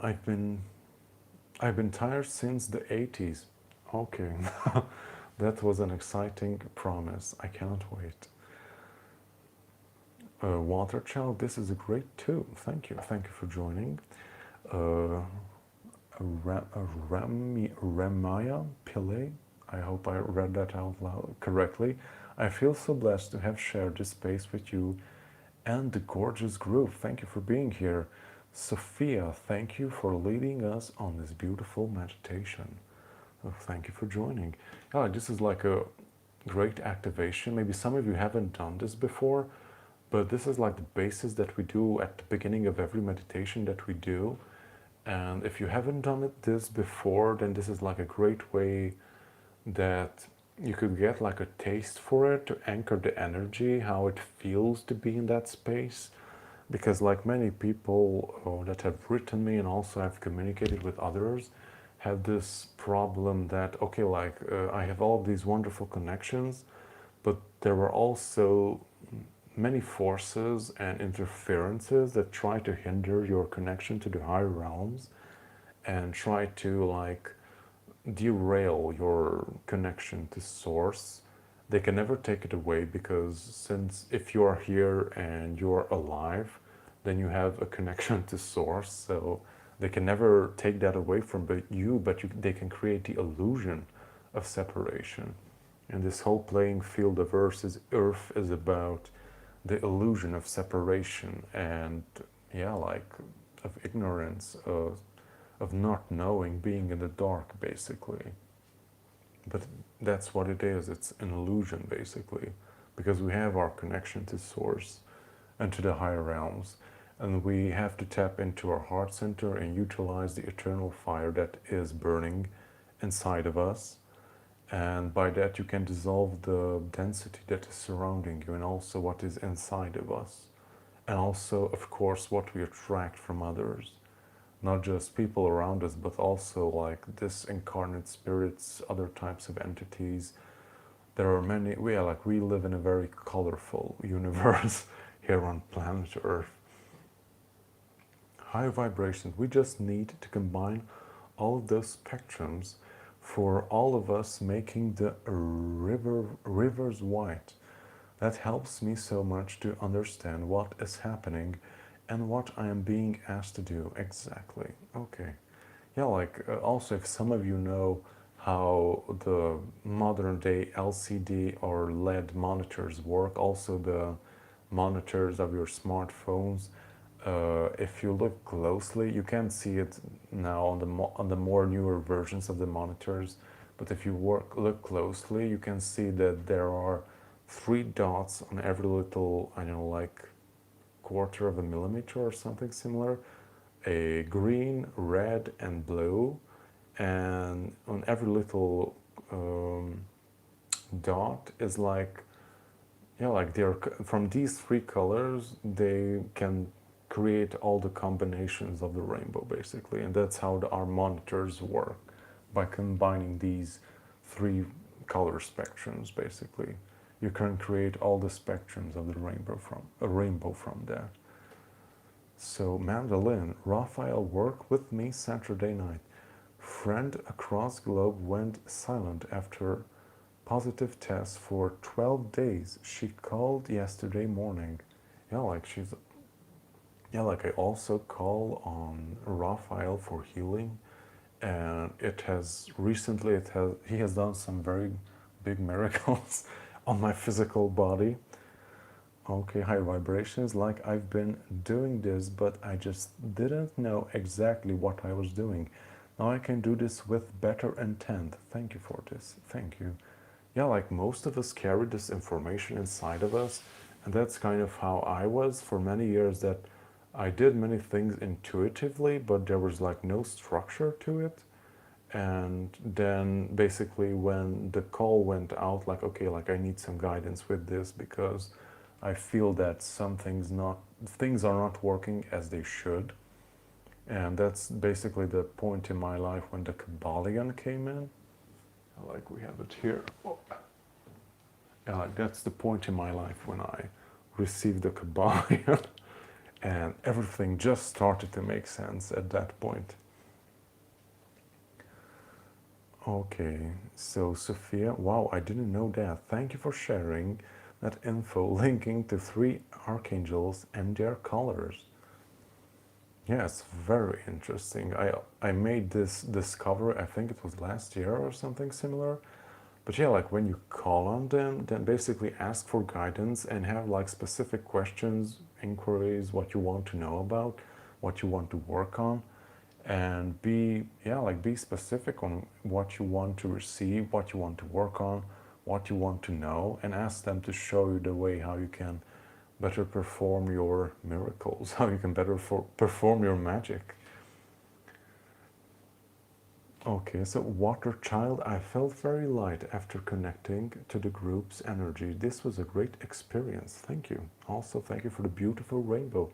I've been I've been tired since the 80s. Okay, that was an exciting promise. I cannot wait. Water Child, this is great too. Thank you. Thank you for joining. Uh, Ramaya Pillay, I hope I read that out loud correctly. I feel so blessed to have shared this space with you and the gorgeous group. Thank you for being here. Sophia, thank you for leading us on this beautiful meditation. Oh, thank you for joining. Oh, this is like a great activation. Maybe some of you haven't done this before, but this is like the basis that we do at the beginning of every meditation that we do. And if you haven't done this before, then this is like a great way that you could get like a taste for it, to anchor the energy, how it feels to be in that space. Because like many people that have written me and also have communicated with others, have this problem that, okay, like I have all these wonderful connections, but there are also many forces and interferences that try to hinder your connection to the higher realms and try to like derail your connection to source. They can never take it away, because since if you are here and you're alive, then you have a connection to source, so they can never take that away from you, but they can create the illusion of separation. And this whole playing field of Earth is about the illusion of separation and, yeah, like of ignorance, of not knowing, being in the dark, basically. But that's what it is. It's an illusion, basically, because we have our connection to source and to the higher realms, and we have to tap into our heart center and utilize the eternal fire that is burning inside of us. And by that you can dissolve the density that is surrounding you and also what is inside of us. And also, of course, what we attract from others. Not just people around us, but also like this incarnate spirits, other types of entities. There are many, we live in a very colorful universe here on planet Earth. High vibrations, we just need to combine all of those spectrums for all of us, making the rivers white. That helps me so much to understand what is happening and what I am being asked to do exactly. Okay. Yeah, like also if some of you know how the modern day LCD or LED monitors work, also the monitors of your smartphones, if you look closely, you can see it now on the more newer versions of the monitors. But if you look closely, you can see that there are 3 dots on every little, I don't know, like quarter of a millimeter or something similar. A green, red, and blue, and on every little dot is like, yeah, like they're from these 3 colors. They can create all the combinations of the rainbow, basically, and that's how our monitors work, by combining these 3 color spectrums. Basically, you can create all the spectrums of the rainbow from that. So Mandolin, Raphael worked with me Saturday night. Friend across globe went silent after positive test for 12 days. She called yesterday morning. Yeah, like I also call on Raphael for healing, and he has done some very big miracles on my physical body. Okay, high vibrations, like I've been doing this, but I just didn't know exactly what I was doing. Now I can do this with better intent. Thank you for this. Thank you. Yeah, like most of us carry this information inside of us, and that's kind of how I was for many years, that I did many things intuitively, but there was like no structure to it. And then basically when the call went out, like, okay, like I need some guidance with this, because I feel that things are not working as they should. And that's basically the point in my life when the Kabbalion came in. Like we have it here. Oh. Yeah, that's the point in my life when I received the Kabbalion. And everything just started to make sense at that point. Okay, so Sophia, wow, I didn't know that. Thank you for sharing that info linking to three archangels and their colors. Yes, very interesting. I made this discovery, I think it was last year or something similar. But yeah, like when you call on them, then basically ask for guidance and have like specific questions, inquiries, what you want to know about, what you want to work on, and be, yeah, like be specific on what you want to receive, what you want to work on, what you want to know, and ask them to show you the way how you can better perform your miracles, how you can better perform your magic. Okay, so Water Child, I felt very light after connecting to the group's energy. This was a great experience. Thank you. Also, thank you for the beautiful rainbow.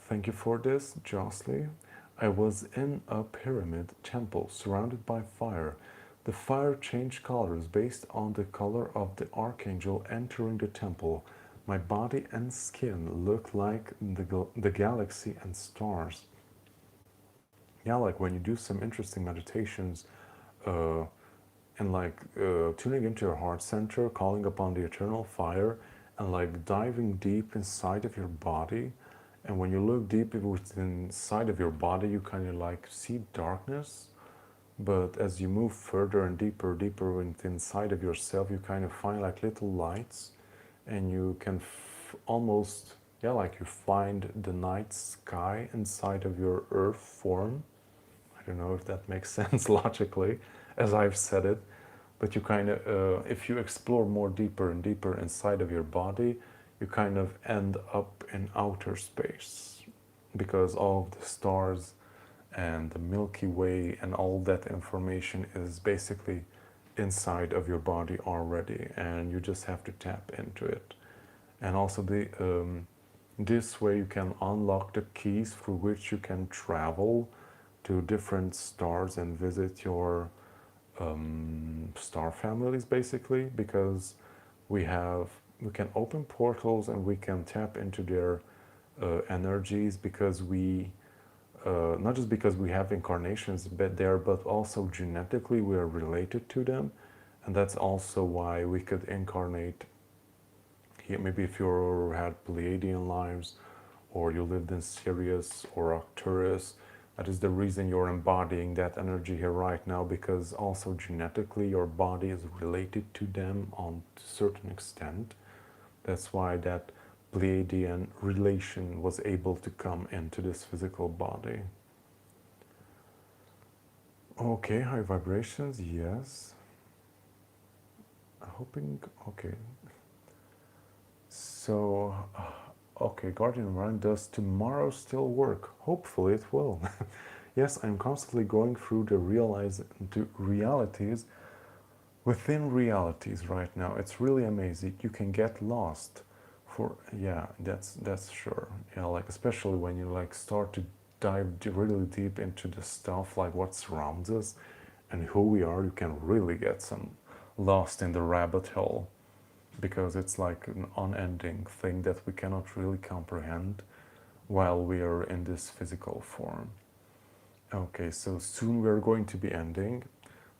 Thank you for this, Jocelyn. I was in a pyramid temple surrounded by fire. The fire changed colors based on the color of the archangel entering the temple. My body and skin looked like the galaxy and stars. Yeah, like when you do some interesting meditations, uh, and like tuning into your heart center, calling upon the eternal fire, and like diving deep inside of your body. And when you look deep within inside of your body, you kind of like see darkness. But as you move further and deeper, deeper within inside of yourself, you kind of find like little lights, and you can almost, yeah, like you find the night sky inside of your earth form. I don't know if that makes sense logically, as I've said it, but you kind of, if you explore more deeper and deeper inside of your body, you kind of end up in outer space because all of the stars and the Milky Way and all that information is basically inside of your body already, and you just have to tap into it. And also this way you can unlock the keys through which you can travel to different stars and visit your star families, basically, because we can open portals and we can tap into their energies, because we not just because we have incarnations but also genetically we are related to them, and that's also why we could incarnate here. Maybe if you had Pleiadian lives, or you lived in Sirius or Arcturus, that is the reason you're embodying that energy here right now, because also genetically your body is related to them on a certain extent. That's why that Pleiadian relation was able to come into this physical body. Okay, high vibrations, yes. Hoping, okay. So, okay, Guardian Ryan, does tomorrow still work? Hopefully it will. Yes, I'm constantly going through the realities within realities right now. It's really amazing. You can get lost for, yeah, that's sure. Yeah, like especially when you like start to dive really deep into the stuff like what surrounds us and who we are, you can really get some lost in the rabbit hole, because it's like an unending thing that we cannot really comprehend while we are in this physical form. Okay, so soon we're going to be ending.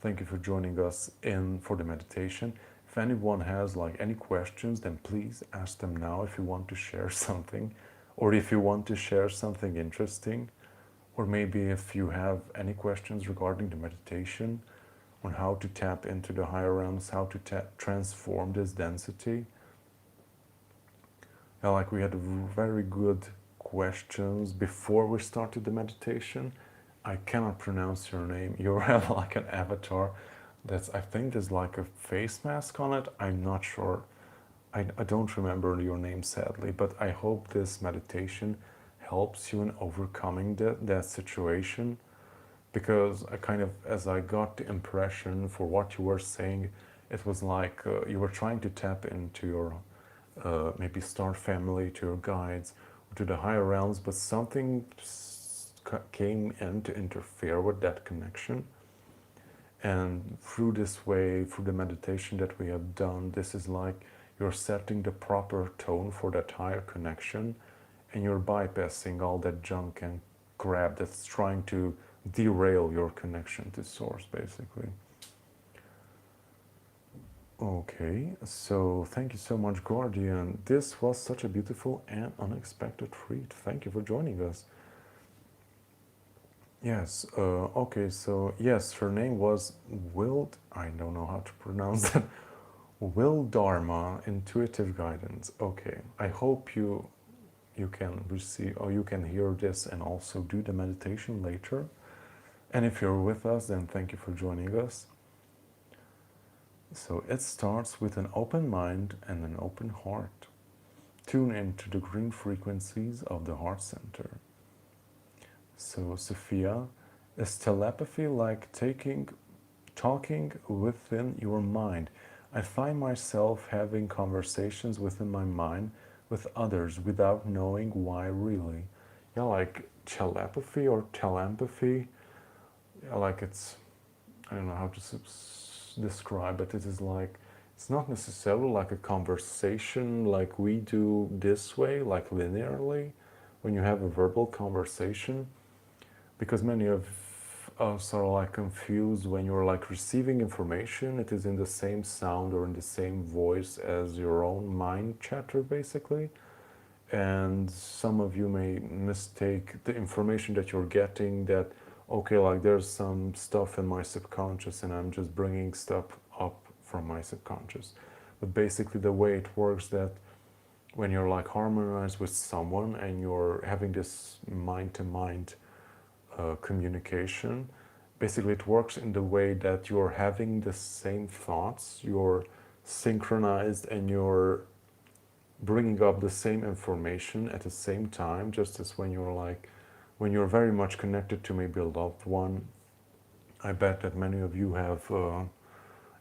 Thank you for joining us in for the meditation. If anyone has like any questions, then please ask them now if you want to share something, or if you want to share something interesting, or maybe if you have any questions regarding the meditation, on how to tap into the higher realms, how to transform this density. Yeah, like we had very good questions before we started the meditation. I cannot pronounce your name. You have like an avatar that's, I think there's like a face mask on it. I'm not sure. I don't remember your name sadly, but I hope this meditation helps you in overcoming that situation, because I kind of, as I got the impression for what you were saying, it was like you were trying to tap into your maybe star family, to your guides, to the higher realms, but something came in to interfere with that connection. And through this way, through the meditation that we have done, this is like you're setting the proper tone for that higher connection, and you're bypassing all that junk and crap that's trying to derail your connection to source, basically. Okay, so thank you so much, Guardian. This was such a beautiful and unexpected treat. Thank you for joining us. Yes, okay, so yes, her name was Wild, I don't know how to pronounce that. Will Dharma, Intuitive Guidance. Okay, I hope you can receive or you can hear this and also do the meditation later. And if you're with us, then thank you for joining us. So it starts with an open mind and an open heart. Tune into the green frequencies of the heart center. So, Sophia, is telepathy like talking within your mind? I find myself having conversations within my mind with others without knowing why, really. Yeah, like telepathy or telempathy. Yeah, like I don't know how to describe it. It is like, it's not necessarily like a conversation like we do this way, like linearly, when you have a verbal conversation, because many of us are like confused when you're like receiving information. It is in the same sound or in the same voice as your own mind chatter, basically. And some of you may mistake the information that you're getting that, okay, like there's some stuff in my subconscious and I'm just bringing stuff up from my subconscious. But basically the way it works, that when you're like harmonized with someone and you're having this mind to mind communication, basically it works in the way that you're having the same thoughts, you're synchronized, and you're bringing up the same information at the same time, just as when you're very much connected to maybe a loved one. I bet that many of you have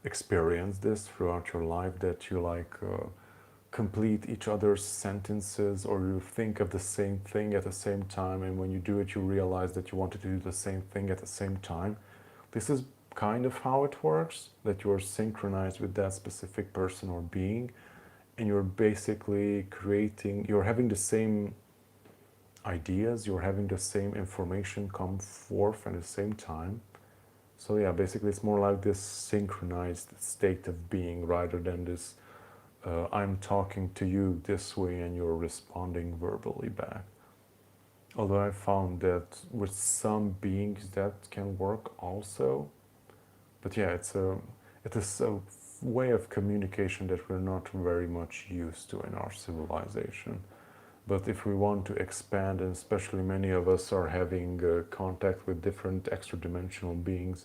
experienced this throughout your life, that you complete each other's sentences, or you think of the same thing at the same time, and when you do it you realize that you wanted to do the same thing at the same time. This is kind of how it works, that you're synchronized with that specific person or being, and you're basically you're having the same ideas, you're having the same information come forth at the same time. So yeah, basically it's more like this synchronized state of being rather than this I'm talking to you this way and you're responding verbally back. Although I found that with some beings that can work also. But yeah, it is a way of communication that we're not very much used to in our civilization. But if we want to expand, and especially many of us are having contact with different extra-dimensional beings,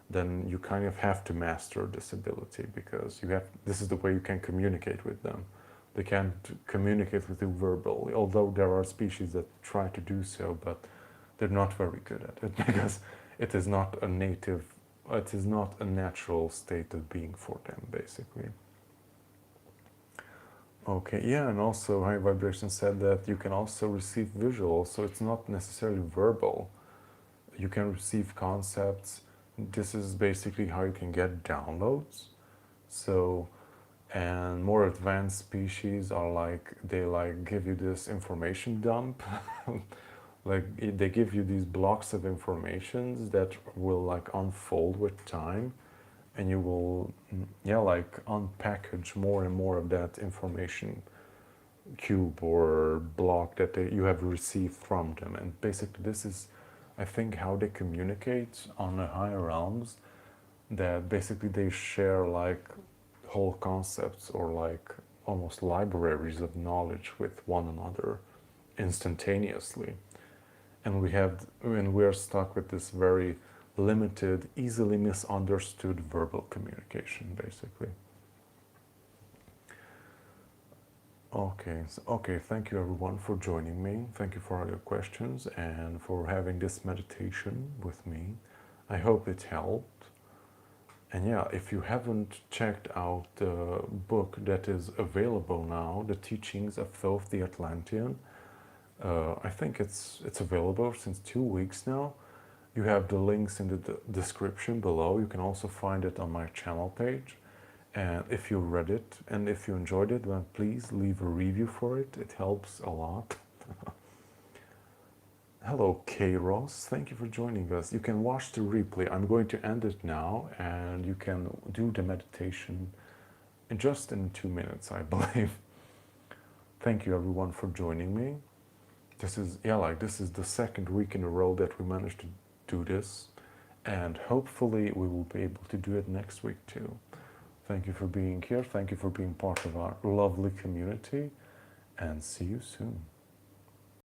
then you kind of have to master this ability, because this is the way you can communicate with them. They can't communicate with you verbally, although there are species that try to do so, but they're not very good at it because it is not a natural state of being for them, basically. Okay, yeah, and also High Vibration said that you can also receive visuals, so it's not necessarily verbal. You can receive concepts. This is basically how you can get downloads. So, and more advanced species are they give you this information dump. They give you these blocks of informations that will unfold with time, and you will unpackage more and more of that information cube or block that you have received from them. And basically this is, I think, how they communicate on the higher realms, that basically they share whole concepts or almost libraries of knowledge with one another instantaneously. And we're stuck with this very limited, easily misunderstood verbal communication, basically. Okay, thank you everyone for joining me. Thank you for all your questions and for having this meditation with me. I hope it helped. And yeah, if you haven't checked out the book that is available now, The Teachings of Thoth the Atlantean, I think it's available since 2 weeks now. You have the links in the description below. You can also find it on my channel page. And if you read it and if you enjoyed it, then please leave a review for it. It helps a lot. Hello, K-Ross. Thank you for joining us. You can watch the replay. I'm going to end it now, and you can do the meditation just in 2 minutes, I believe. Thank you everyone for joining me. This is the second week in a row that we managed to do this, and hopefully we will be able to do it next week too. Thank you for being here. Thank you for being part of our lovely community, and see you soon.